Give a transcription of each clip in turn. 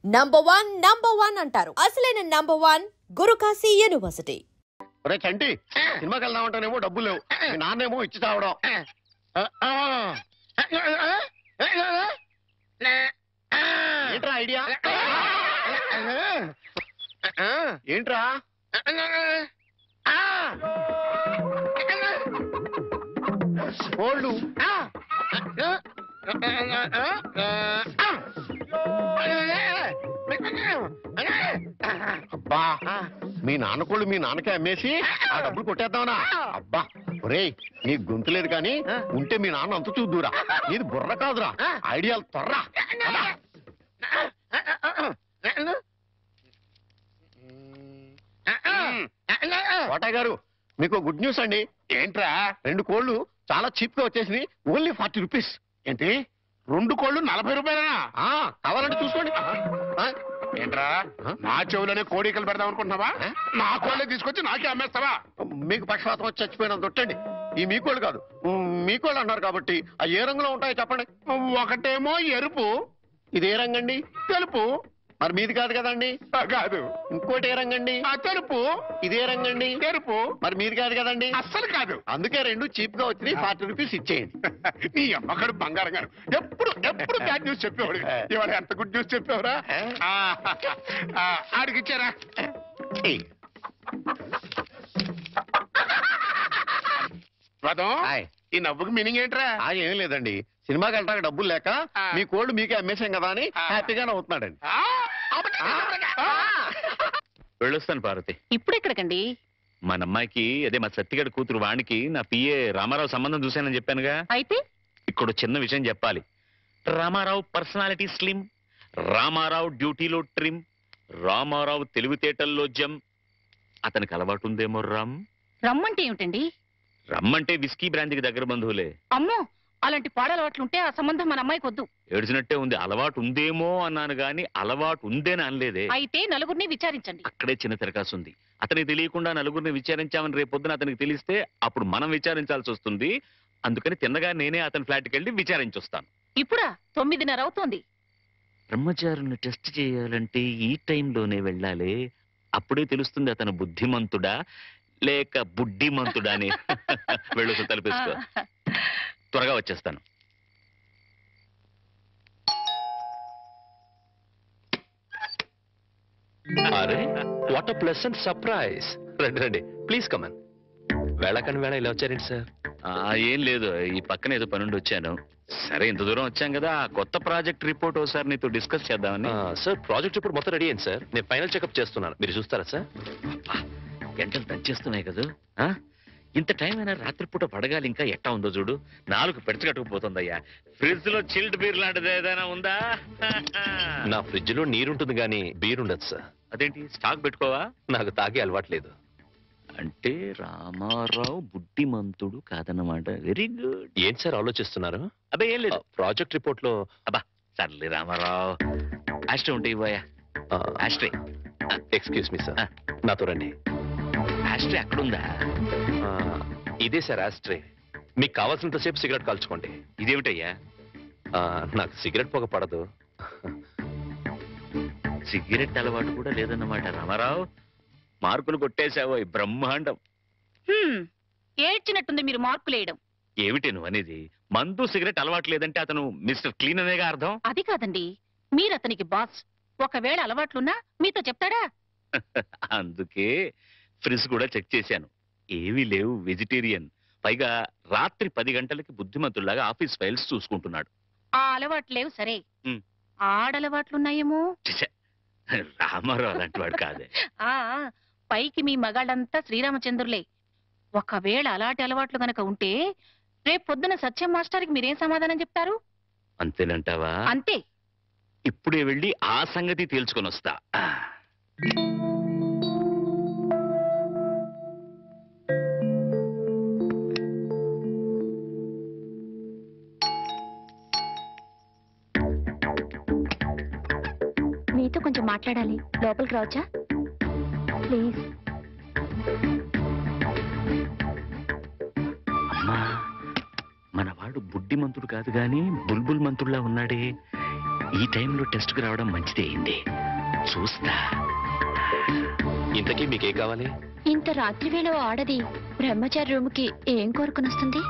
Number one అంటారు. అసలైన number one Guru Kashi university. ఒరే చంటి, సినిమాకి వెళ్దామంటేనేమో డబ్బులు లేవు, మీ నాన్నేమో ఇచ్చి తావడం. ఏంట్రా ఐడియా? ఏంట్రా కోళ్ళు? అబ్బా, మీ నాన్న కోళ్ళు మీ నాన్నకే అమ్మేసి ఆ డబ్బులు కొట్టేద్దామనా? అబ్బా ఒరేయ్, నీ గొంతు లేదు కానీ ఉంటే మీ నాన్న అంత చూద్దురా. నీది బుర్ర కాదురా, ఐడియాలు త్వరరా. కోటయ్య గారు, మీకు గుడ్ న్యూస్ అండి. ఏంట్రా? 2 కోళ్ళు చాలా చీప్ గా వచ్చేసి ఓన్లీ 40 రూపీస్. ఏంటి 2 కోళ్ళు 40 రూపాయలనా? కావాలంటే చూసుకోండి. ఏంట్రా, నా చెవులోనే కోడికలు పెడదాం అనుకుంటున్నావా? నా కోళ్ళే తీసుకొచ్చి నాకే అమ్మేస్తావా? మీకు పక్షపాతం వచ్చి చచ్చిపోయినంత తొట్టండి. ఈ మీ కోళ్ళు కాదు, మీ కోళ్ళు అన్నారు కాబట్టి ఆ ఏ రంగులో ఉంటాయో చెప్పండి. ఒకటేమో ఎరుపు. ఇది ఏ రంగండి? తెలుపు. మరి మీది కాదు కదండి. కాదు. ఇంకోటి ఏ రంగండి? తెలుపు. ఇదే రంగండి? తెలుపు. మరి మీది కాదు కదండి. అస్సలు కాదు. అందుకే 2 చీప్ గా వచ్చి 40 రూపీస్ ఇచ్చేయండి. నీ అమ్మగారు బంగారం గారు ఎప్పుడు బ్యాడ్ న్యూస్ చెప్పేవాడు. ఇవాళ ఎంత గుడ్ న్యూస్ చెప్పేవరా? ఆడికిచ్చారా? ఈ నవ్వుకి మీనింగ్ ఏంట్రా? ఏం లేదండి, సినిమాకి వెళ్ళడానికి డబ్బులు లేక మీ కోళ్ళు మీకే అమ్మేశాం కదా అని హ్యాపీగానే అవుతున్నాడండి. వెళ్ళొస్తాను పార్వతి. ఇప్పుడు ఎక్కడికండి? మన అమ్మాయికి, అదే మా సత్తిగడ కూతురు వాణికి నా పిఏ రామారావు సంబంధం చూశానని చెప్పానుగా. అయితే ఇక్కడ చిన్న విషయం చెప్పాలి. రామారావు పర్సనాలిటీ స్లిమ్, రామారావు డ్యూటీలో ట్రిమ్, రామారావు తెలివితేటల్లో జమ్. అతనికి అలవాటు ఉందేమో రమ్మంటే ఏమిటండి? రమ్మంటే విస్కీ బ్రాంతికి దగ్గర బంధువులే. అమ్మో, అలాంటి పాడలవాట్లుంటే ఆ సంబంధం మన అమ్మాయికి వద్దు. ఏడ్చినట్టే ఉంది. అలవాటు ఉందేమో అన్నాను గాని అలవాటు ఉందేని అనలేదే. అయితే నలుగురిని విచారించండి. అక్కడే చిన్న తిరకాసు ఉంది. అతనికి తెలియకుండా నలుగురిని విచారించామని రేపొద్దున అతనికి తెలిస్తే అప్పుడు మనం విచారించాల్సి వస్తుంది. అందుకని తిన్నగా నేనే అతని ఫ్లాట్కి వెళ్ళి విచారించొస్తాను. ఇప్పుడా? 9:30 అవుతోంది. బ్రహ్మచారుని టెస్ట్ చేయాలంటే ఈ టైంలోనే వెళ్ళాలి. అప్పుడే తెలుస్తుంది అతను బుద్ధిమంతుడా లేక బుడ్డిమంతుడా అని. వెళ్ళొచ్చు, తలపేసుకో. త్వరగా వచ్చేస్తాను. అరే, వాట్ అ ప్లెసెంట్ సర్ప్రైజ్. రండి రండి, ప్లీజ్ కమన్. వేళకని వేళ ఇలా వచ్చారేంటి సార్? ఏం లేదు, ఈ పక్కన ఏదో పనుండి వచ్చాను. సరే, ఇంత దూరం వచ్చాం కదా, కొత్త ప్రాజెక్ట్ రిపోర్ట్ ఒకసారి నీతో డిస్కస్ చేద్దామని. సార్, ప్రాజెక్ట్ రిపోర్ట్ మొత్తం రెడీ అయింది సార్. నేను ఫైనల్ చెకప్ చేస్తున్నాను, మీరు చూస్తారా సార్? గంటలు దంచేస్తున్నాయి కదా. ఇంత టైం అయినా రాత్రిపూట పడగాలి. ఇంకా ఎట్టా ఉందో చూడు, 4 పెడచగట్టుకుపోతుందయ్యా. ఫ్రిడ్జ్ లో చిల్డ్ బీర్ లాంటిది ఏదైనా ఉందా? నా ఫ్రిడ్జ్ లో నీరుంటుంది కానీ బీర్ ఉండదు సార్. అదేంటి, స్టాక్ పెట్టుకోవా? నాకు తాగే అలవాట్లేదు. అంటే రామారావు బుద్ధిమంతుడు కాదన్నమాట. Very good. ఏంటి సార్ ఆలోచిస్తున్నారు? అబ్బే ఏం లేదు. ప్రాజెక్ట్ రిపోర్ట్ లో అబ్బా సర్లే రామారావు. ఆస్ట్రే ఉంటాయి పోయా. ఆస్ట్రే. ఎక్స్క్యూజ్ మీ సార్, నాతో రండి. ఆస్ట్రే అక్కడుందా? ఇదే సార్ ఆస్ట్రే. మీకు కావాల్సినంతసేపు సిగరెట్ కాల్చుకోండి. ఇదేమిటయ్యా? నాకు సిగరెట్ పొగ పడదు. సిగరెట్ అలవాటు కూడా లేదన్నమాట. రామారావు, మార్కులు కొట్టేశావో బ్రహ్మాండం. ఏడ్చినట్టుంది మీరు మార్కులేయడం. ఏమిటి నువ్వు అనేది? మందు సిగరెట్ అలవాటు లేదంటే అతను మిస్టర్ క్లీన్ అనేగా అర్థం. అది కాదండి, మీరు అతనికి బాస్. ఒకవేళ అలవాట్లున్నా మీతో చెప్తాడా? అందుకే ఫ్రిడ్జ్ కూడా చెక్ చేశాను, ఏమీ లేవు. వెజిటేరియన్. పైగా రాత్రి 10 గంటలకి బుద్ధిమంతుల్లాగా ఆఫీస్ ఫైల్స్ చూసుకుంటున్నాడు. ఆ అలవాట్లు లేవు సరే, ఆడలవాట్లున్నాయేమో. రామారావు అలాంటి వాడు కాదే. పైకి మీ మగాళ్ళంతా శ్రీరామచంద్రులే. ఒకవేళ అలాంటి అలవాట్లు గనక ఉంటే రేపు పొద్దున సత్యం మాస్టర్కి మీరేం సమాధానం చెప్తారు? అంతేనంటావా? అంతే. ఇప్పుడే వెళ్ళి ఆ సంగతి తేల్చుకొని వస్తా. మీతో కొంచెం మాట్లాడాలి, లోపలికి రావచ్చా ప్లీజ్? అమ్మా, మనవాడు బుడ్డిమంతుడు కాదు గాని బుల్బుల్ మంతుడులా ఉన్నాడే. ఈ టైంలో టెస్ట్కి రావడం మంచిదే అయింది. చూస్తా. ఇంతకీ మీకేం కావాలి? ఇంత రాత్రి వేళ ఆడది బ్రహ్మచారి రూమ్ కి ఏం కోరుకుని వస్తుంది?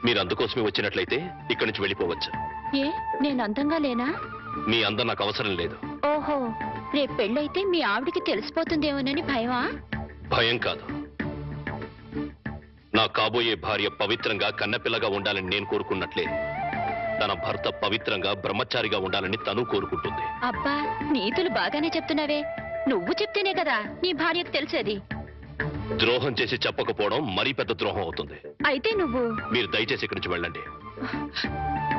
మీరు అందుకోసమే వచ్చినట్లయితే ఇక్కడి నుంచి వెళ్ళిపోవచ్చు. ఏ నేను అందంగా లేనా? మీ అందం నాకు అవసరం లేదు. ఓహో, రేపు పెళ్ళైతే మీ ఆవిడికి తెలిసిపోతుందేమోనని భయమా? భయం కాదు. నా కాబోయే భార్య పవిత్రంగా కన్నపిల్లగా ఉండాలని నేను కోరుకున్నట్లే తన భర్త పవిత్రంగా బ్రహ్మచారిగా ఉండాలని తను కోరుకుంటుంది. అబ్బా, నీతులు బాగానే చెప్తున్నావే. నువ్వు చెప్తేనే కదా నీ భార్యకు తెలిసేది. ద్రోహం చేసి చెప్పకపోవడం మరీ పెద్ద ద్రోహం అవుతుంది. అయితే నువ్వు మీరు దయచేసి ఇక్కడి నుంచి వెళ్ళండి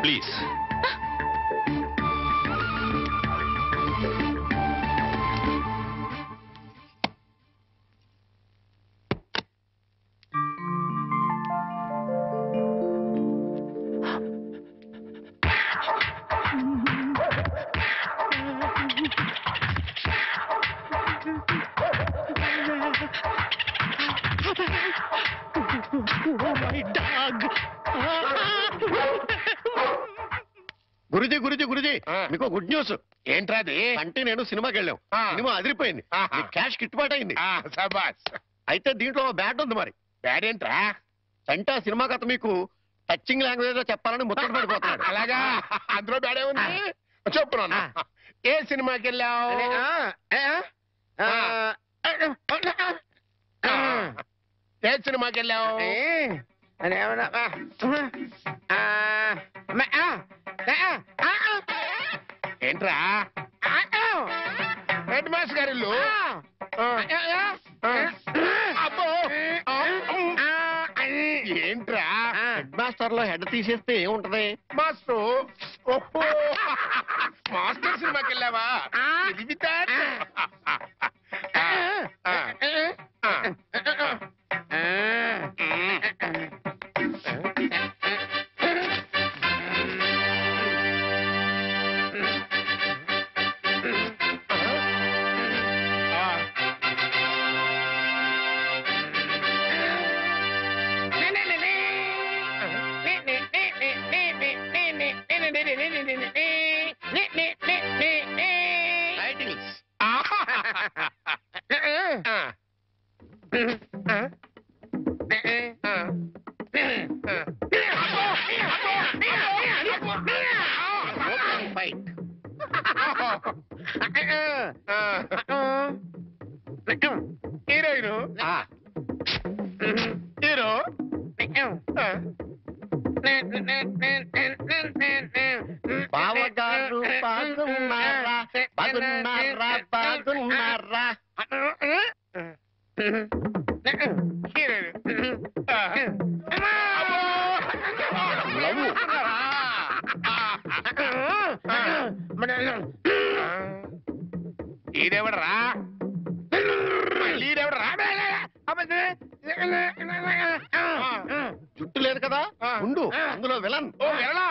ప్లీజ్. గురుజీ గురుజీ గురుజీ, మీకు గుడ్ న్యూస్. ఏంట్రా అది? అంటే నేను సినిమాకి వెళ్ళాం. సినిమా అదిరిపోయింది. క్యాష్ కిట్టుబాటు అయింది. సబాస్. అయితే దీంట్లో బ్యాట్ ఉంది. మరి బ్యాడ్ ఏంట్రా? అంటే ఆ సినిమా కథ మీకు టచింగ్ లాంగ్వేజ్ లో చెప్పాలని ముచ్చట పడిపోతున్నాడు. అలాగా? అందులో బ్యాడే ఉంది. చెప్పు నాన్న. ఏ సినిమాకి వెళ్ళావు? ఏ సినిమాకి వెళ్ళావు? ఏంట్రా? హెడ్ మాస్టర్ గారి ఇల్లు. అబ్బో, ఏంట్రా? హెడ్ మాస్టర్ లో హెడ్ తీసేస్తే ఏముంటది? మాస్టర్. ఓహో, మాస్టర్ సినిమాకి వెళ్ళావా? హీరోయిన్ హీరో బావగారు బాగున్నారా? బాగున్నారా? బాగున్నారా? ఈడెవడరా? ఈడెవడరా? జుట్టు లేదు కదా ఉండు, అందులో విలన్. ఓ వెళ్ళా.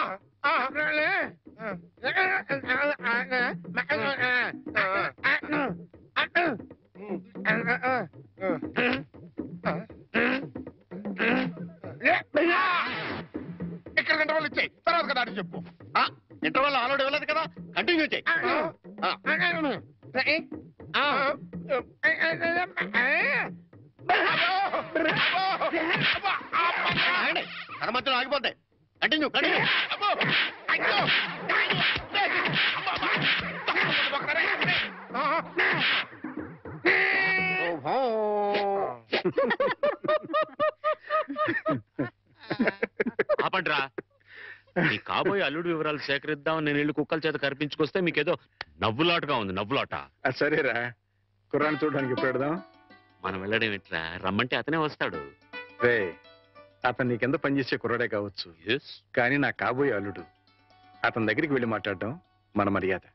ఇక్కడ గంట వాళ్ళు ఇచ్చాయి, తర్వాత కదా అని చెప్పు. ఇంటర్వల్ ఆల్రెడీ వెళ్ళదు కదా, కంటిన్యూ చేయి. మధ్యలో ఆగిపోతాయి. Continue continue. ఆపండ్రా. ఈ కాబోయే అల్లుడు వివరాలు సేకరిద్దాం నేను ఇల్లు కుక్కల చేత కనిపించుకొస్తే మీకేదో నవ్వులాటగా ఉంది. నవ్వులాట. సరేరా, కుర్రాన్ని చూడడానికి ఇప్పుడు పెడదాం. మనం వెళ్ళడం ఎట్లా? రమ్మంటే అతనే వస్తాడు. రే, అతను నీ కింద పనిచేసే కుర్రాడే కావచ్చు, కానీ నా కాబోయే అల్లుడు. అతని దగ్గరికి వెళ్ళి మాట్లాడడం మన మర్యాద.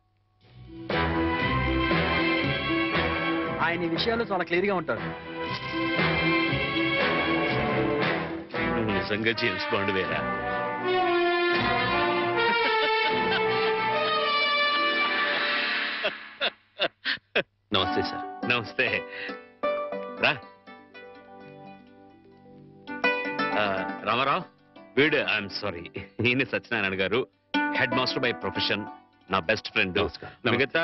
ఆయన ఈ విషయాలు చాలా క్లియర్ గా ఉంటారు. నువ్వు నిజంగా జేమ్స్ బాండ్ వేరా? నమస్తే సార్. నమస్తే. రా. రామారావు, వీడు ఐఎమ్ సారీ, ఈయన సత్యనారాయణ గారు, హెడ్ మాస్టర్ బై ప్రొఫెషన్, నా బెస్ట్ ఫ్రెండ్. మిగతా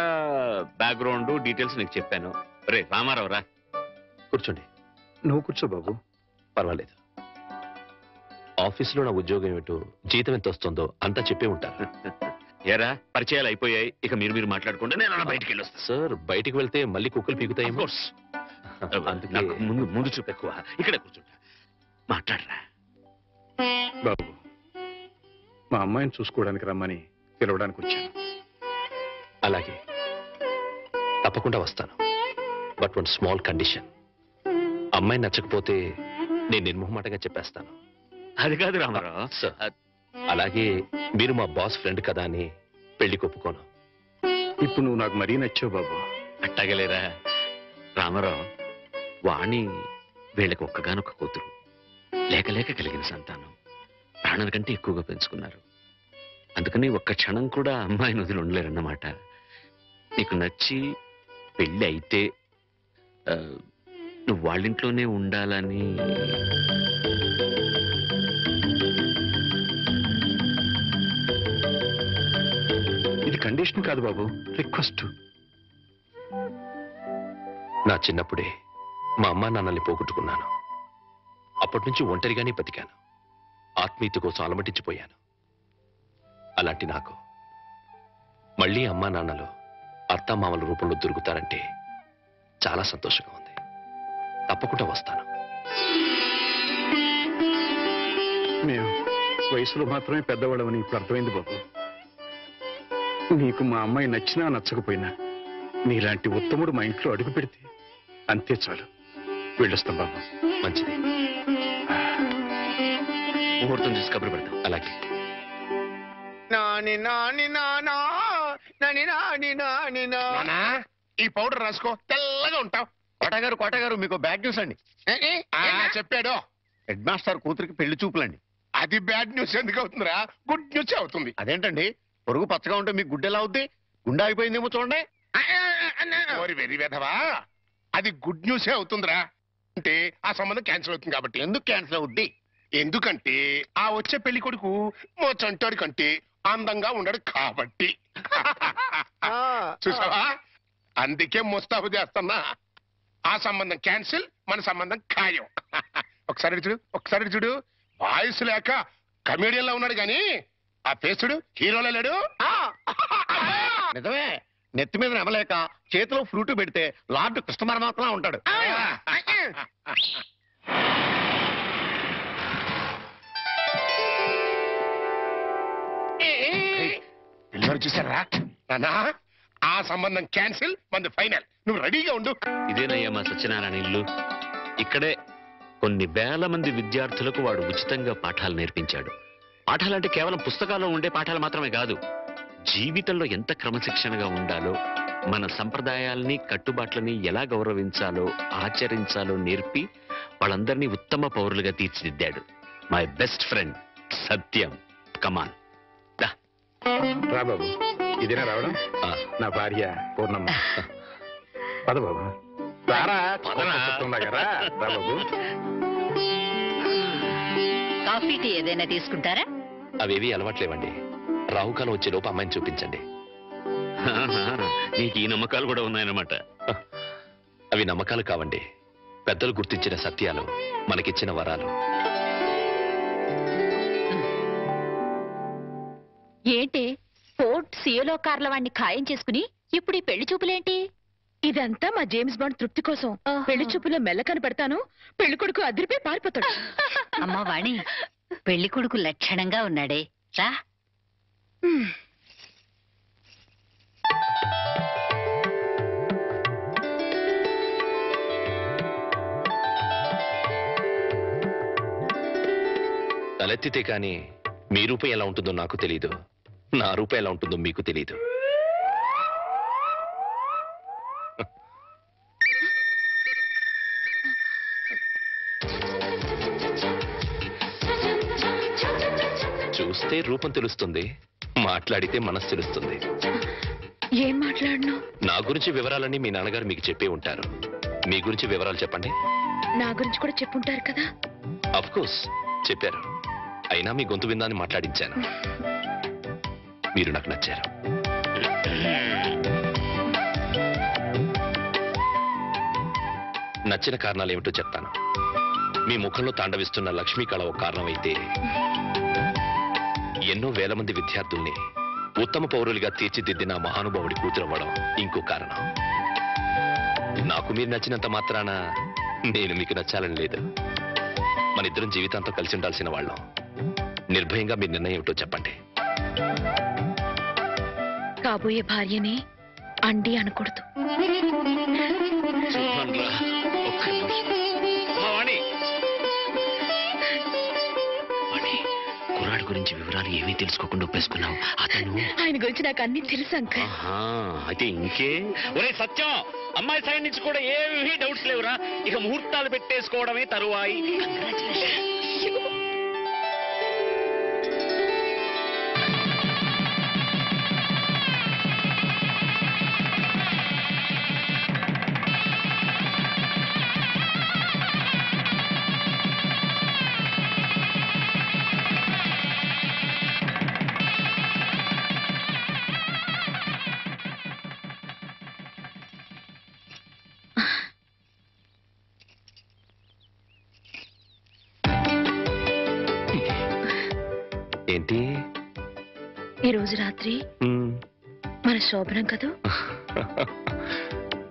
బ్యాక్గ్రౌండ్ డీటెయిల్స్ నీకు చెప్పాను. రే రామారావు రా. కూర్చోండి. నువ్వు కూర్చో బాబు. పర్వాలేదు. ఆఫీసులో నా ఉద్యోగం ఏమిటో, జీతం ఎంత వస్తుందో అంతా చెప్పే ఉంటారు. ఏరా పరిచయాలు అయిపోయాయి, ఇక మీరు మాట్లాడుకుంటే నేను అలా బయటికి వెళ్ళొస్తాను. సార్ బయటికి వెళ్తే మళ్ళీ కుక్కలు పీకుతాయి. నాకు ముందు చూపెక్కువ, ఇక్కడే కూర్చుంటా, మాట్లాడరా. బాబు, మా అమ్మాయిని చూసుకోవడానికి రమ్మని పిలవడానికి వచ్చాను. అలాగే, తప్పకుండా వస్తాను. But one small condition. అమ్మాయి నచ్చకపోతే నేను నిర్మోహమాటంగా చెప్పేస్తాను. అది కాదు రామారావు. సార్ అలాగే మీరు మా బాస్ ఫ్రెండ్ కదా అని పెళ్లి ఒప్పుకోను. ఇప్పుడు నువ్వు నాకు మరీ నచ్చావు బాబు. అట్టగలేరా రామారావు. వాణి వీళ్ళకి ఒక్కగానొక్క కూతురు, లేక లేక కలిగిన సంతానం, ప్రాణాల కంటే ఎక్కువగా పెంచుకున్నారు. అందుకని ఒక్క క్షణం కూడా అమ్మాయిని వదిలి ఉండలేరన్నమాట. నీకు నచ్చి పెళ్ళి అయితే నువ్వు వాళ్ళింట్లోనే ఉండాలని. ఇది కండిషన్ కాదు బాబు, రిక్వెస్ట్. నా చిన్నప్పుడే మా అమ్మా నాన్నల్ని పోగొట్టుకున్నాను. అప్పటి నుంచి ఒంటరిగానే బతికాను. ఆత్మీయత కోసం అలమటించిపోయాను. అలాంటి నాకు మళ్ళీ అమ్మా నాన్నలు అత్తామామల రూపంలో దొరుకుతారంటే చాలా సంతోషంగా ఉంది. తప్పకుండా వస్తాను. మేము వయసులో మాత్రమే పెద్దవాళ్ళమని ఇప్పుడు అర్థమైంది బాబు. నీకు మా అమ్మాయి నచ్చినా నచ్చకపోయినా నీలాంటి ఉత్తముడు మా ఇంట్లో అడుగు పెడితే అంతే చాలు. వెళ్ళొస్తాం బాబు. మంచిది. ముహూర్తం చూసి కబురు పెడతాం. అలాగే. ఈ పౌడర్ రాసుకో, తెల్లగా ఉంటావు. కోటగారు మీకు బ్యాడ్ న్యూస్ అండి. చెప్పాడు. హెడ్ మాస్టర్ కూతురికి పెళ్లి చూపులండి. అది బ్యాడ్ న్యూస్ ఎందుకు అవుతుందిరా? గుడ్ న్యూస్ అవుతుంది. అదేంటండి, పొరుగు పచ్చగా ఉంటే మీకు గుడ్డ ఎలా అవుద్ది? గుండె అయిపోయిందేమో చూడండి. ఓరి వెర్రి వెధవా, అది గుడ్ న్యూసే అవుతుందిరా. అంటే ఆ సంబంధం క్యాన్సిల్ అవుతుంది కాబట్టి. ఎందుకు క్యాన్సిల్ అవుద్ది? ఎందుకంటే ఆ వచ్చే పెళ్లి కొడుకు మా చంటాడి కంటే అందంగా ఉండడు కాబట్టి. చూసావా, అందుకే ముస్తాబు చేస్తున్నా. ఆ సంబంధం క్యాన్సిల్, మన సంబంధం ఖాయం. ఒకసారి చూడు, వాయిస్ లేక కమేడియన్ లో ఉన్నాడు గాని ఆ ఫేసుడు హీరోలో లేడు. నిజమే, నెత్తి మీద నెమలేక చేతిలో ఫ్రూట్ పెడితే లార్డ్ కృష్ణ పరమాత్మలా ఉంటాడు. పిల్లలు చూసారా నానా? ఆ సంబంధం క్యాన్సిల్, మంది ఫైనల్. నువ్వు రెడీగా ఉండు. ఇదేనయ్యా మా సత్యనారాయణ ఇల్లు. ఇక్కడే కొన్ని వేల మంది విద్యార్థులకు వాడు ఉచితంగా పాఠాలు నేర్పించాడు. పాఠాలంటే కేవలం పుస్తకాల్లో ఉండే పాఠాలు మాత్రమే కాదు, జీవితంలో ఎంత క్రమశిక్షణగా ఉండాలో, మన సంప్రదాయాల్ని కట్టుబాట్లని ఎలా గౌరవించాలో ఆచరించాలో నేర్పి వాళ్ళందరినీ ఉత్తమ పౌరులుగా తీర్చిదిద్దాడు. మై బెస్ట్ ఫ్రెండ్ సత్యం. కమాన్ రా బాబు. ఇదేనా రావడం? నా భార్య పూర్ణమ్మ. పద బాబు. రారా రా బాబు. కాఫీ టీ ఏదైనా తీసుకుంటారా? అవేవి అలవాట్లేవండి. రాహుకాలం వచ్చే లోపు అమ్మాయిని చూపించండి. నీకు ఈ నమ్మకాలు కూడా ఉన్నాయన్నమాట. అవి నమ్మకాలు కావండి, పెద్దలు గుర్తించిన సత్యాలు, మనకిచ్చిన వరాలు. ఏంటి ఫోర్ట్ సియోలో కార్ల వాడిని ఖాయం చేసుకుని ఇప్పుడు ఈ పెళ్లి చూపులేంటి? ఇదంతా మా జేమ్స్ బాండ్ తృప్తి కోసం. పెళ్లి చూపులో మెల్ల కనబడతాను, పెళ్లి కొడుకు అదిరిపై పారిపోతాడు. అమ్మా వాణి, పెళ్లి కొడుకు లక్షణంగా ఉన్నాడే, రా. తలెత్తితే కానీ మీ రూపం ఎలా ఉంటుందో నాకు తెలీదు, నా రూపం ఎలా ఉంటుందో మీకు తెలీదు. చూస్తే రూపం తెలుస్తుంది, మాట్లాడితే మనసు తెలుస్తుంది. ఏం మాట్లాడను? నా గురించి వివరాలన్నీ మీ నాన్నగారు మీకు చెప్పే ఉంటారు. మీ గురించి వివరాలు చెప్పండి. నా గురించి కూడా చెప్పుంటారు కదా? అఫ్ కోర్స్ చెప్పారు. అయినా మీ గొంతు విందాన్ని మాట్లాడించాను. మీరు నాకు నచ్చారు. నచ్చిన కారణాలు ఏమిటో చెప్తాను. మీ ముఖంలో తాండవిస్తున్న లక్ష్మీ కళ ఒక కారణమైతే, ఎన్నో వేల మంది విద్యార్థుల్ని ఉత్తమ పౌరులుగా తీర్చిదిద్దిన మహానుభావుడి కూతురవ్వడం ఇంకో కారణం. నాకు మీరు నచ్చినంత మాత్రాన నేను మీకు నచ్చాలని లేదు. మన ఇద్దరం జీవితాంతం కలిసి ఉండాల్సిన వాళ్ళం. నిర్భయంగా మీ నిర్ణయం ఏమిటో చెప్పండి. కాబోయే భార్యని అండి అనకూడదు. కుర్రాడి గురించి వివరాలు ఏమీ తెలుసుకోకుండా ఒప్పేసుకున్నావు. అతను ఆయన గురించి నాకు అన్ని తెలుసు అంకుల్. అయితే ఇంకే. ఒరే సత్యం, అమ్మాయి సైడ్ నుంచి కూడా ఏమీ డౌట్స్ లేవురా. ఇక ముహూర్తాలు పెట్టేసుకోవడమే తరువాయి. ఏంటి ఈ రోజు రాత్రి మన శోభనం కదూ.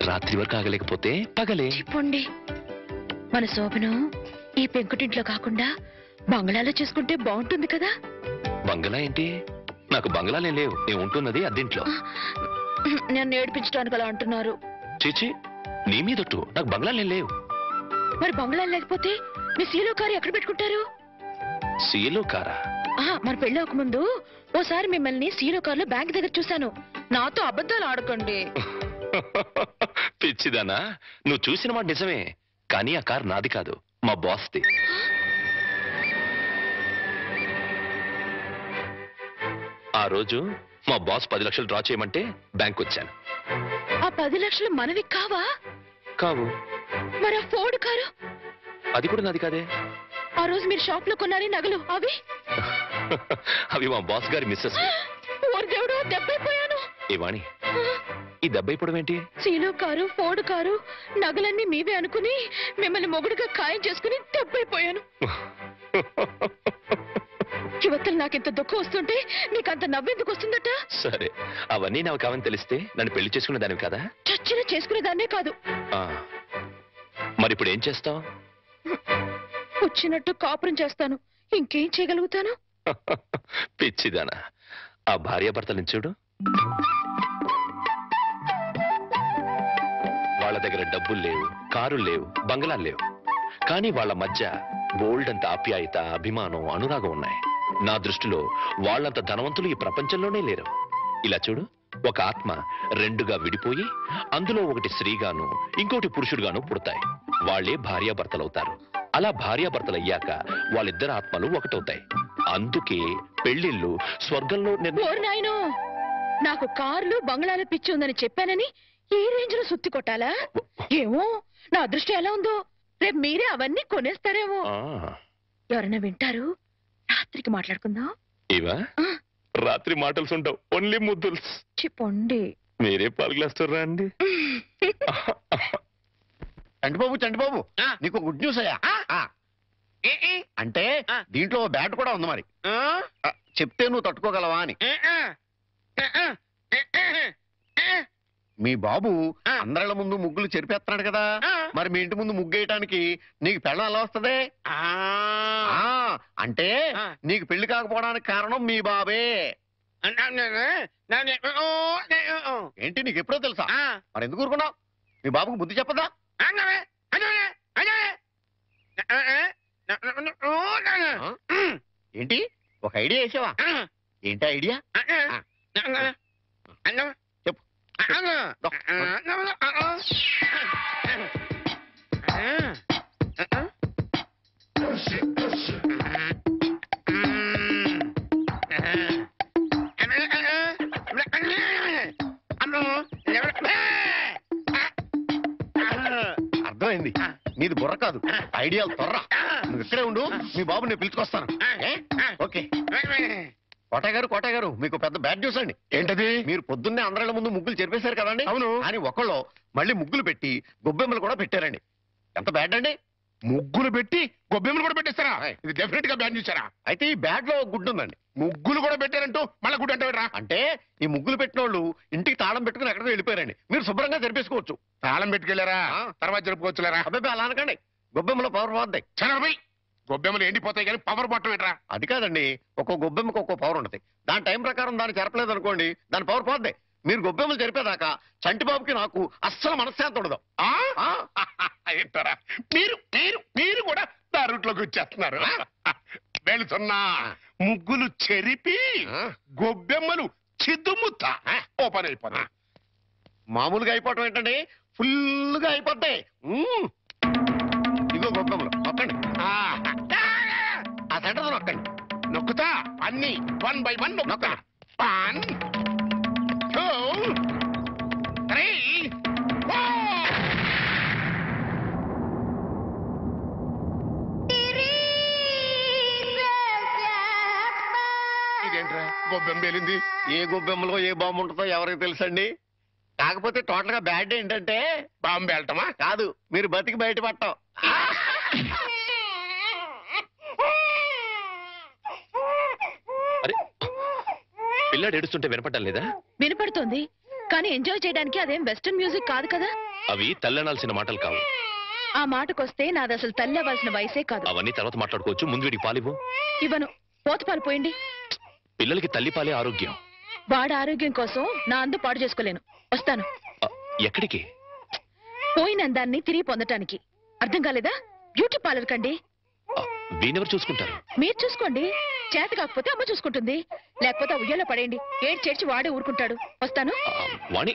రాత్రి వరకు ఆగలేకపోతే పగలే చెప్పండి. మన శోభనం ఈ పెంకుటింట్లో కాకుండా బంగ్లాలో చేసుకుంటే బాగుంటుంది కదా. బంగ్లా ఏంటి? నాకు బంగ్లాలే లేవు. నేను ఉంటున్నది అద్దెంట్లో. నన్ను ఏడిపించడానికి అలా అంటున్నారు. చీచి, నీ మీదొట్టు. నాకు బంగ్లాలే లేవు. మరి బంగ్లాలు లేకపోతే మీ సీలో కారు ఎక్కడ పెట్టుకుంటారు? సీలో కారా? మన పెళ్ళి ముందు ఓసారి మిమ్మల్ని సీలో కారులో బ్యాంక్ దగ్గర చూశాను. నాతో అబద్ధాలు ఆడకండి. పిచ్చిదానా, నువ్వు చూసిన మాట నిజమే, కానీ ఆ కారు నాది కాదు, మా బాస్ది. ఆ రోజు మా బాస్ 10 లక్షలు డ్రా చేయమంటే బ్యాంక్ వచ్చాను. ఆ 10 లక్షలు మనవి కావా? కావు. మరి ఆ ఫోర్డ్ కారు? అది కూడా నాది కాదే. ఆ రోజు మీరు షాప్ లో కొన్నారే నగలు అవి? అవి మా బాస్ గారి మిస్సెస్. దేవుడు, దెబ్బైపోయాను. ఏవాణి, ఈ దెబ్బైపోవడం ఏంటి? సీలో కారు, ఫోర్డ్ కారు, నగలన్నీ మీవే అనుకుని మిమ్మల్ని మొగుడుగా ఖాయం చేసుకుని దెబ్బైపోయాను. యువతలు నాకింత దుఃఖం వస్తుంటే నీకంత నవ్వెందుకు వస్తుందట? సరే, అవన్నీ నాకు కావని తెలిస్తే నన్ను పెళ్లి చేసుకునే దానివి కదా. చచ్చిన చేసుకునేదాన్నే కాదు. మరి ఇప్పుడు ఏం చేస్తావు? వచ్చినట్టు కాపురం చేస్తాను. ఇంకేం చేయగలుగుతాను? పిచ్చిదానా, ఆ భార్యాభర్తలను చూడు. వాళ్ళ దగ్గర డబ్బులు లేవు, కారులు లేవు, బంగ్లాలు లేవు, కానీ వాళ్ళ మధ్య బోల్డ్ అంత ఆప్యాయత, అభిమానం, అనురాగం ఉన్నాయి. నా దృష్టిలో వాళ్ళంత ధనవంతులు ఈ ప్రపంచంలోనే లేరు. ఇలా చూడు, ఒక ఆత్మ రెండుగా విడిపోయి అందులో ఒకటి స్త్రీగాను ఇంకోటి పురుషుడుగాను పుడతాయి. వాళ్లే భార్యాభర్తలవుతారు. అలా భార్యాభర్తలయ్యాక వాళ్ళిద్దరు ఆత్మలు ఒకటవుతాయి. అందుకే పెళ్లిళ్ళు స్వర్గంలో నాయనో, నాకు కార్లు బంగ్లాల పిచ్చి ఉందని చెప్పానని ఈ రేంజ్ లో సుత్తి కొట్టాలా? ఏమో, నా అదృష్టం ఎలా ఉందో. రేపు మీరే అవన్నీ కొనేస్తారేమో. ఎవరైనా వింటారు. రాత్రికి మాట్లాడుకుందాం. ఇవా రాత్రి మాటలు ఉండవు, ఓన్లీ ముద్దుల్స్. చెప్పండి. మీరే పాలు గ్లాస్ రండి. చంటిబాబు, నీకు గుడ్ న్యూస్ అయ్యా. అంటే దీంట్లో బ్యాట్ కూడా ఉంది. మరి చెప్తే నువ్వు తట్టుకోగలవా అని. మీ బాబు అందరిళ్ళ ముందు ముగ్గులు చెరిపేస్తున్నాడు కదా. మరి మీ ఇంటి ముందు ముగ్గేయటానికి నీకు పెళ్ళం ఎలా వస్తుంది? అంటే నీకు పెళ్లి కాకపోవడానికి కారణం మీ బాబే. ఏంటి, నీకు ఎప్పుడో తెలుసా? మరి ఎందుకు ఊరుకున్నావు? మీ బాబుకు బుద్ధి చెప్పదా? ఏంటి, ఒక ఐడియా వేసావా? ఏంటి ఐడియా? చెప్పు. అర్థమైంది, నీది బుర్ర కాదు, ఐడియాలు త్వర. నువ్వు ఇక్కడే ఉండు, మీ బాబు నేను పిలుచుకొస్తాను. ఓకే. కోటయ్య గారు, మీకు పెద్ద బ్యాడ్ న్యూస్ అండి. ఏంటది? మీరు పొద్దున్నే అందరిళ్ళ ముందు ముగ్గులు చెరిపేశారు కదండి. అవును. అని ఒకళ్ళు మళ్ళీ ముగ్గులు పెట్టి గొబ్బెమ్మలు కూడా పెట్టారండి. ఎంత బ్యాడ్ అండి. ముగ్గులు పెట్టి గొబ్బెమ్మలు కూడా పెట్టేస్తారా? ఇది డెఫినెట్ గా బ్యాన్ చూసారా? అయితే ఈ బ్యాడ్ లో గుడ్డు ఉందండి. ముగ్గులు కూడా పెట్టారంటూ మళ్ళీ గుడి అంటే అంటే ఈ ముగ్గులు పెట్టిన వాళ్ళు ఇంటికి తాళం పెట్టుకుని ఎక్కడికి వెళ్ళిపోయారండి. మీరు శుభ్రంగా జరిపేసుకోవచ్చు. తాళం పెట్టుకెళ్ళారా? తర్వాత జరుపుకోవచ్చులేరా? అబ్బాయి అలా అనకండి, గొబ్బెమ్మలో పవర్ పోద్ది. చనబై గొబ్బెమ్మలు ఎండిపోతాయి కానీ పవర్ బట్టం ఏంట్రా? అది కాదండి, ఒక్కో గొబ్బెమ్మకి ఒక్కో పవర్ ఉంటుంది. దాని టైం ప్రకారం దాన్ని జరపలేదు అనుకోండి, దాని పవర్ పోద్ది. మీరు గొబ్బెమ్మలు జరిపేదాకా చంటిబాబుకి నాకు అస్సలు మనశ్శాంతి ఉండదు. ఏంటారా మీరు మీరు మీరు కూడా నా రూట్లోకి వచ్చేస్తున్నారు. వెళుతున్నా ముగ్గులు చెరిపి గొబ్బెమ్మలు చిద్దుముత్త ఓపెన్ అయిపోతాయి. మామూలుగా అయిపోవటం ఏంటండి, ఫుల్గా అయిపోతాయి. ఇదిగో గొబ్బెమ్మలు నొక్కండి, ఆ సెంటర్ నొక్కండి. నొక్కుతా అన్ని 1 by 1 నొక్కుతా. 1 2 3 4. ఇదేంట్రా గొబ్బెమ్మ పేలింది? ఏ గొబ్బెమ్మలో ఏ బాంబు ఉంటుందో ఎవరికి తెలుసండి. కాకపోతే టోటల్ గా బ్యాడ్ ఏంటంటే బాంబు వెళ్ళటమా? కాదు, మీరు బతికి బయట పట్టం. అరే పిల్లాడు ఏడుస్తుంటే వినపడ్డం లేదా? వినపడుతోంది, కానీ ఎంజాయ్ చేయడానికి అదేం వెస్టర్న్ మ్యూజిక్ కాదు కదా. అవి తల్లనాల్సిన మాటలు కావు. ఆ మాటకొస్తే నాది అసలు తల్లి అవ్వాల్సిన వయసే కాదు. అవన్నీ తర్వాత మాట్లాడుకోవచ్చు. ముందు వీడికి పాలివ్వు. ఇవ్వను, పోతపాలు పోయండి. పిల్లలకి తల్లిపాలే ఆరోగ్యం. వాడి ఆరోగ్యం కోసం నా అందు పాడు చేసుకోలేను. వస్తాను. ఎక్కడికి? పోయిన అందాన్ని తిరిగి పొందటానికి. అర్థం కాలేదా? బ్యూటీ పార్లర్ కండి. వీనెవరు చూసుకుంటారు? మీరు చూసుకోండి. చేత కాకపోతే అమ్మ చూసుకుంటుంది. లేకపోతే ఉయ్యాలో పడేయండి. ఏడు చేర్చి వాడే ఊరుకుంటాడు. వస్తాను. వాణి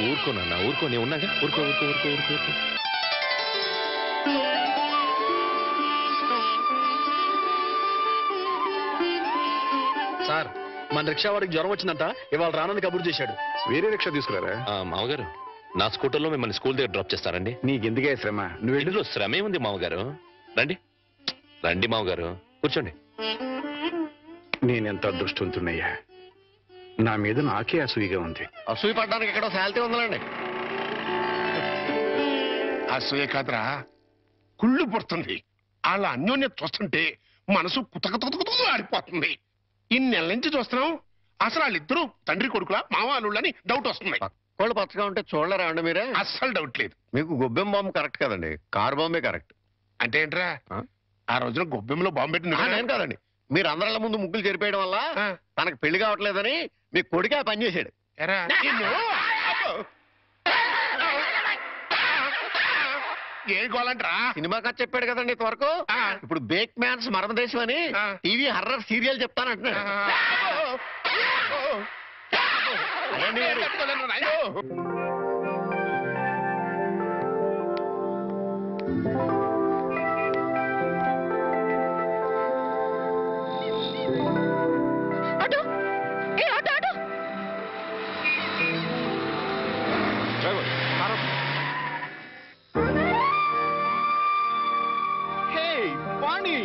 ఊరుకోనన్నా, ఊరుకో. నేను ఉన్నాగా. ఊరుకో ఊరుకో ఊరుకో ఊరుకో ఊరుకో. సార్, మన రిక్షా వాడికి జ్వరం వచ్చిందంట, ఇవాళ రానని కబురు చేశాడు. వేరే రిక్షా తీసుకురారా? మామగారు, నా స్కూటర్లో మిమ్మల్ని స్కూల్ దగ్గర డ్రాప్ చేస్తారండి. నీకెందుకే శ్రమ? నువ్వు ఇందులో శ్రమే ఉంది మామగారు. రండి రండి మామగారు, కూర్చోండి. నేనెంత అదృష్టవంతున్నయ్యా. నా మీద నాకే అసూయగా ఉంది. అసూయ పడ్డానికి ఎక్కడో శాలిటీ ఉందండి. అసూయ కాదురా, కుళ్ళు పుడుతుంది. వాళ్ళ అన్యోన్యత చూస్తుంటే మనసు కుతకుతకుతూ ఆడిపోతుంది. ఇన్ని నెలల నుంచి చూస్తున్నాం, అసలు వాళ్ళిద్దరూ తండ్రి కొడుకులా మావాళ్ళని డౌట్ వస్తుంది. కోళ్ళు పచ్చగా ఉంటే చూడలేరా అండి మీరే? అస్సలు డౌట్ లేదు. మీకు గొబ్బెమ్మ బాంబు కరెక్ట్ కదండి, కారు బాంబే కరెక్ట్. అంటే ఏంట్రా, ఆ రోజున గొబ్బెమ్మలో బాంబు పెట్టి నేను కాదండి, మీరు అందరిళ్ళ ముందు ముగ్గులు చెరిపేయడం వల్ల తనకు పెళ్లి కావట్లేదని మీ కొడుకే పని చేశాడు. ఏ గోలంట్రా? సినిమా కథ చెప్పాడు కదండి ఇంతవరకు. ఇప్పుడు బేక్ మ్యాన్స్ మరమదేశం అని టీవీ హర్రర్ సీరియల్ చెప్తానంటున్నాడు. ఆటో, ఏ ఆటో ఆటో. వాణి,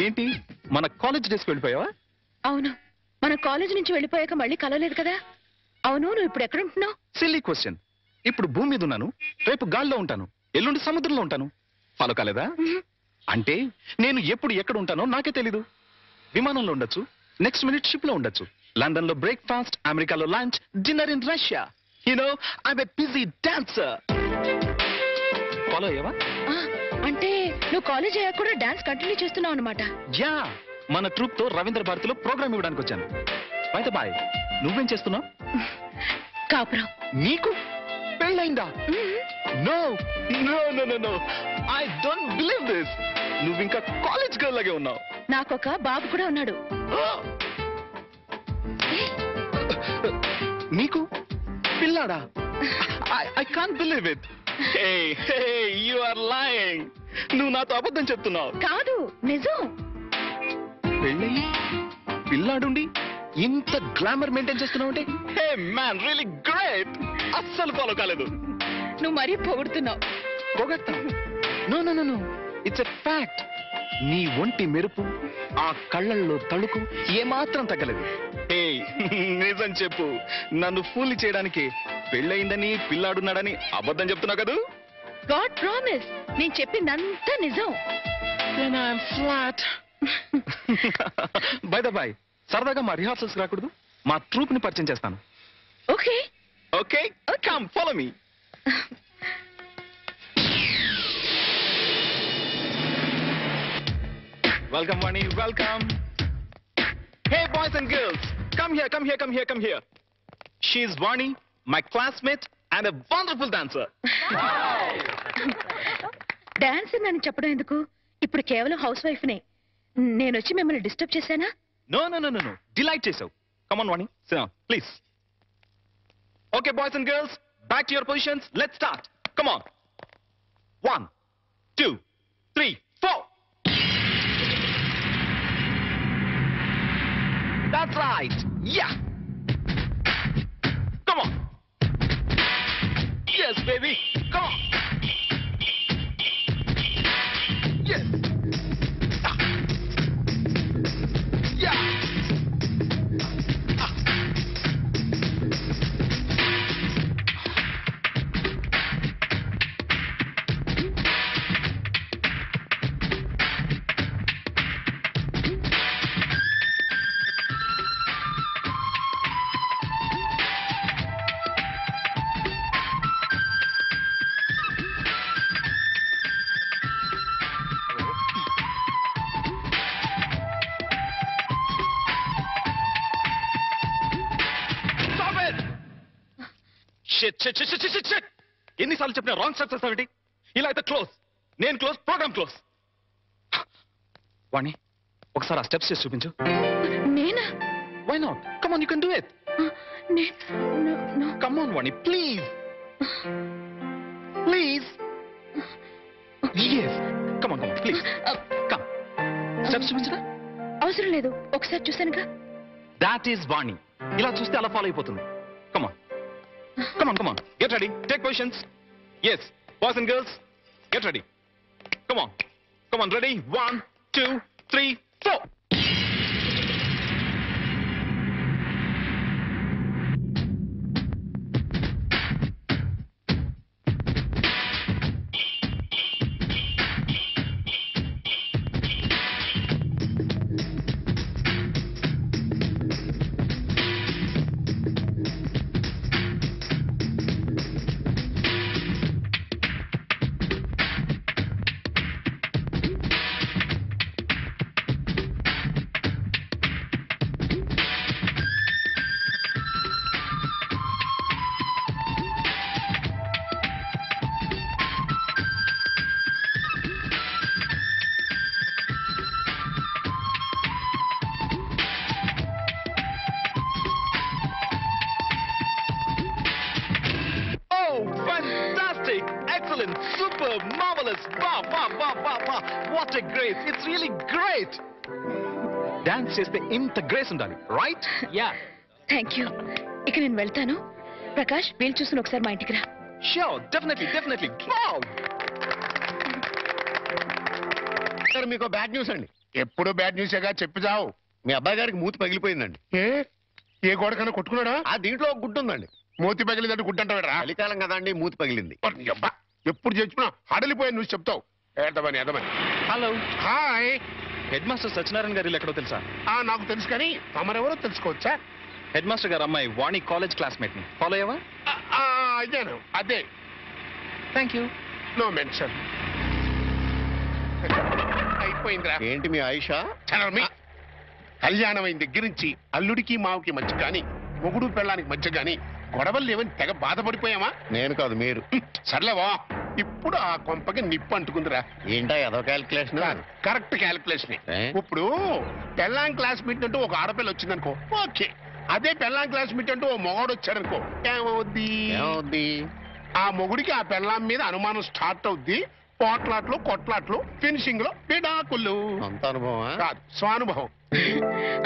ఏంటి మన కాలేజ్ డేస్కి వెళ్ళిపోయావా? అవును, మన కాలేజ్ నుంచి వెళ్ళిపోయాక మళ్ళీ కలవలేదు కదా. అవును, నువ్వు ఇప్పుడు ఎక్కడుంటున్నావు? Silly question. ఇప్పుడు భూమి మీద ఉన్నాను, రేపు గాల్లో ఉంటాను, ఎల్లుండి సముద్రంలో ఉంటాను. ఫాలో కాలేదా? అంటే నేను ఎప్పుడు ఎక్కడ ఉంటానో నాకే తెలీదు. విమానంలో ఉండొచ్చు, నెక్స్ట్ మినిట్ షిప్ లో ఉండొచ్చు, లండన్ లో బ్రేక్ఫాస్ట్, అమెరికాలో lunch, dinner in Russia. You know I'm a busy dancer. Follow అయ్యావా? అంటే నువ్వు కాలేజ్ అయ్యాక కూడా డాన్స్ కంటిన్యూ చేస్తున్నావు అనమాట. యా, మన ట్రూప్ తో రవీంద్ర భారతిలో ప్రోగ్రామ్ ఇవ్వడానికి వచ్చాను. బయట బాయ్, నువ్వేం చేస్తున్నావు? కాపురం. నీకు పెళ్ళైందా? No no no no no, I don't believe this. నువ్వు ఇంకా కాలేజ్ గర్ల్ లాగే ఉన్నావు. నాకొక బాబు కూడా ఉన్నాడు. నీకు పిల్లాడా? I can't believe it. Hey hey, you are lying. నువ్వు నాతో అబద్ధం చెప్తున్నావు. కాదు, నిజం. పెళ్ళయి పిల్లాడుండి ఇంత గ్లామర్ మెయింటైన్ చేస్తున్నావు అంటే హే మ్యాన్ రియలీ గ్రేట్. అస్సలు ఫాలో కాలేదు. నువ్వు మరీ పొగుడుతున్నావు. పొగట్టా? No no no no, it's a fact. నీ ఒంటి మెరుపు, ఆ కళ్ళల్లో తళుకు ఏమాత్రం తగ్గలేదు. ఏ నిజం చెప్పు, నన్ను ఫూల్ చేయడానికి పెళ్ళయిందని పిల్లాడున్నాడని అబద్ధం చెప్తున్నావు కదూ? గాడ్ ప్రామిస్, నేను చెప్పిందంతా నిజం. ఫ్లాట్. బై ద బై, సరదాగా మా రిహార్సల్స్ రాకూడదు? మా ట్రూప్ ని పరిచయం చేస్తాను. Okay okay, come follow me. Welcome, Vani. Welcome. Hey, boys and girls. Come here, come here, come here, come here. She's Vani, my classmate and a wonderful dancer. Dance అని చెప్పడం ఎందుకు? ఇప్పుడు కేవలం హౌస్ వైఫ్ నే. నేను వచ్చి మిమ్మల్ని disturb చేశానా? No, no, no, no, no. Delight చేసావు. Come on, Vani. Sit down, please. Okay, boys and girls, back to your positions. Let's start. Come on. 1, 2, 3, 4. That's right. Yeah. Come on. Yes, baby. Come on. Yes. Ah. Yeah. Ah. Shit. ఎన్నిసార్లు చెప్పినా wrong steps వస్తావేంటి? ఇలా అయితే close. నేను close, programme close. వాణి, ఒకసారి ఆ steps చేసి చూపించు. నేనా? Why not? Come on, you can do it. Come on Vani, please please. yes, come on, please. Come. Steps చూపించరా? అవసరం లేదు, ఒకసారి చూసానుగా. That is Vani. ఇలా చూస్తే అలా ఫాలో అయిపోతుంది. Come on. Come on, come on. Get ready. Take positions. Yes, boys and girls, get ready. Come on. Come on, ready? 1, 2, 3, 4. Fantastic! Excellent! Superb! Marvelous! Wow! Wow! Wow! Wow! Wow! What a grace! It's really great! Dance చేస్తే ఇంత grace ఉండాలి, right? Yeah. Thank you. ఇక నేను వెళ్తాను. ప్రకాష్, వీలు చూసుకుని ఒకసారి మా ఇంటికి రా. Sure, definitely, definitely. Wow! Sir, మీకు బ్యాడ్ న్యూస్ అండి. ఎప్పుడు బ్యాడ్ న్యూసేగా చెప్పి చావు. మీ అబ్బాయి గారికి మూతి పగిలిపోయిందండి. ఏ గోడకన్నా కొట్టుకున్నాడా? ఆ దీంట్లో ఒక గుడ్డు ఉందండి. మూతి పగిలిందంటే గుడ్డంటావేరా? చలికాలం కదా అండి, మూతి పగిలింది. అబ్బా, ఎప్పుడు చెప్పినా హడలిపోయా నువ్వు చెప్తావు. ఏదమని ఏదమని. Hello. Hi. Headmaster Satyanarayana గారు ఎక్కడో తెలుసా? నాకు తెలుసు, కానీ తమరెవరో తెలుసుకోవచ్చా? హెడ్ మాస్టర్ గారు అమ్మాయి వాణి కాలేజ్ క్లాస్మేట్ ని ఫాలో అయ్యావా? అయ్యాను. అదే. Thank you. No mention. అయిపోయిందిరా. ఏంటి మీ ఆయిషా? కళ్యాణం అయిన దగ్గర నుంచి అల్లుడికి మావుకి మధ్య గాని, మొగుడు పెళ్ళానికి మధ్య గాని గొడవలు లేవని తెగ బాధపడిపోయామా? నేను కాదు, మీరు. సర్లేవా, ఇప్పుడు ఆ కొంపకి నిప్పు అంటుకుందిరా. ఏంటా ఏదో క్యాల్కులేషన్? Correct calculation. ఇప్పుడు పెళ్ళాం క్లాస్ మీట్ అంటూ ఒక ఆడపిల్ల వచ్చిందనుకో, ఓకే. అదే పెళ్ళాం క్లాస్ మీట్ అంటూ ఓ మొగాడు వచ్చాడనుకో, ఏమవుద్ది? ఏమవుద్ది? ఆ మొగుడికి ఆ పెళ్ళాం మీద అనుమానం స్టార్ట్ అవుద్ది. పోట్లాట్లు కొట్లాట్లు ఫినిషింగ్ లో విడాకులు. అంత అనుభవం కాదు, స్వానుభవం.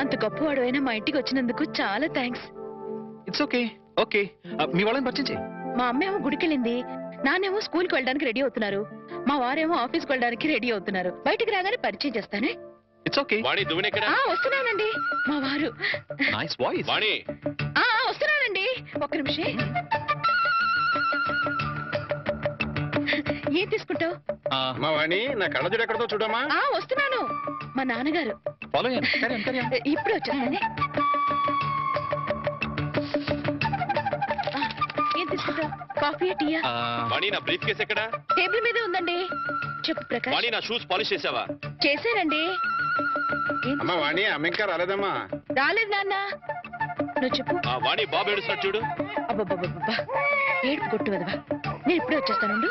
అంత గొప్పవాడు అయినా మా ఇంటికి వచ్చినందుకు చాలా థ్యాంక్స్. It's okay. ఓకే, మీ వాళ్ళని పరిచయం చేయి. మా అమ్మేమో గుడికెళ్ళింది, నాన్నేమో స్కూల్కి వెళ్ళడానికి రెడీ అవుతున్నారు, మా వారేమో ఆఫీస్కి వెళ్ళడానికి రెడీ అవుతున్నారు. బయటికి రాగానే పరిచయం చేస్తానే. It's okay. వాణి దువ్వెనెక్కడ? వస్తున్నానండి. మా వారు. Nice voice. వాణి వస్తున్నానండి, ఒక్క నిమిషం. ఏం తీసుకుంటావు? మా వాణి, నా కళ్ళజోడు ఎక్కడతో చూడమ్మా. వస్తున్నాను. మా నాన్నగారు. ఫాలో ఇప్పుడు వచ్చేస్తానే. ఏం తీసుకుంటావు? కాఫీయా, టీయా? వాణి నా బ్రీఫ్ కేస్ ఎక్కడ? టేబుల్ మీదే ఉందండి. చెప్పు ప్రకాష్. వాణి నా షూస్ పాలిష్ చేసావా? చేశానండి. అమ్మా వాణి, అమ్మ ఇంకా రాలేదమ్మా. రాలేదు నాన్న. నువ్వు చెప్పు. వాణి బాబు ఏడుస్తాడు చూడు. అబ్బబ్బబ్బబ్బా, ఏడుపు కొట్టు వదవా. నేను ఇప్పుడే వచ్చేస్తానండు.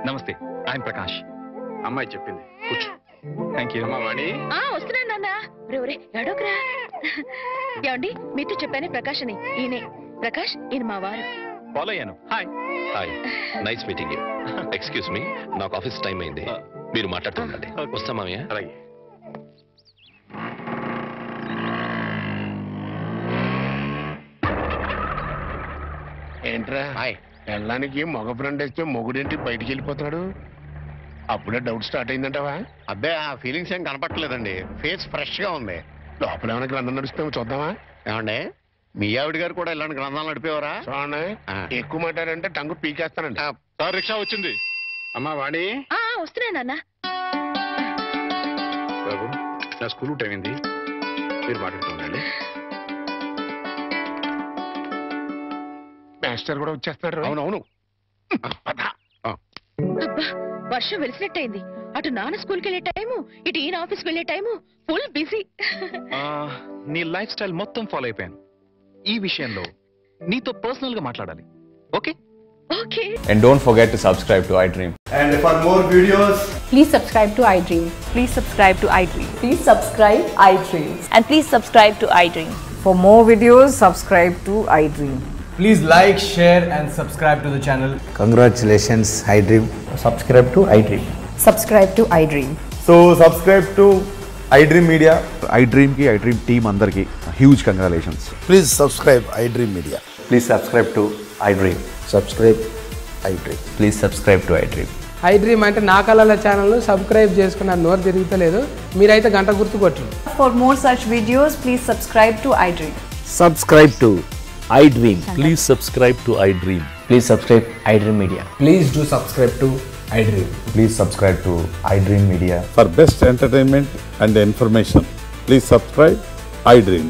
నమస్తే, ఐఎమ్ ప్రకాష్. అమ్మాయి చెప్పింది, కూర్చో. Thank you. అమ్మా వాణి. వస్తున్నాను నాన్న. రే ఎడోకరా. ఏమండి, మీతో చెప్పానే ప్రకాష్ అని. ఈయనే ప్రకాష్, ఈయన మా వారు. ఫాలో అయ్యాను. Hi. Hi, nice meeting you. Excuse me, నాకు ఆఫీస్ టైం అయింది, మీరు మాట్లాడుతూ ఉండండి. వస్తా మామయ్య. అలాగే. ఏంట్రా వెళ్ళడానికి మగ ఫ్రెండ్ వేస్తే మొగుడేంటి బయటికి వెళ్ళిపోతున్నాడు? అప్పుడే డౌట్ స్టార్ట్ అయిందంటావా? అబ్బే, ఆ ఫీలింగ్స్ ఏం కనపట్లేదండి. ఫేస్ ఫ్రెష్ గా ఉంది. లోపల ఏమైనా గ్రంథం నడుస్తామో చూద్దామా? ఏమండి, మీ ఆవిడ గారు కూడా ఇలాంటి గ్రంథాలు నడిపేవారా? చూడండి, ఎక్కువ మాట్లాడంటే టంగు పీకేస్తానండి. సార్, రిక్షా వచ్చింది. అమ్మా వాణి. వస్తున్నా నాన్న. బాబు, నా స్కూల్ టైం అయింది, మీరు మాట్లాడుతూ ఉండండి. మాస్టర్ కూడా వచ్చేస్తున్నాడు. అవునవును. అబ్బా, వర్షం వెలిసినట్టయింది. అటు నాన్న స్కూల్కి వెళ్ళే టైము, ఇటు ఈయన ఆఫీస్కి వెళ్ళే టైము. Full busy. నీ లైఫ్ స్టైల్ మొత్తం ఫాలో అయిపోయాను. ఈ విషయంలో నీతో పర్సనల్ గా మాట్లాడాలి. Okay? Okay. And don't forget to subscribe to iDream. And for more videos, please subscribe to iDream. Please subscribe to iDream. Please subscribe iDream. And please subscribe to iDream. For more videos, subscribe to iDream. please like, share and subscribe to the channel. Congratulations, iDream. Subscribe to iDream. Subscribe to iDream. So subscribe to iDream Media. iDream ki iDream team andarki huge congratulations. Please subscribe iDream Media. Please subscribe to iDream. Subscribe iDream. Please subscribe to iDream. iDream అంటే నా కళల channel subscribe చేసుకున్న నోరు తిరుగుతలేదు. మీరైతే గంట గుర్తు కొట్టండి. For more such videos, please subscribe to iDream. Subscribe to iDream. Please subscribe to iDream. Please subscribe iDream Media. Please do subscribe to iDream. Please subscribe to iDream Media. For best entertainment and information, please subscribe iDream.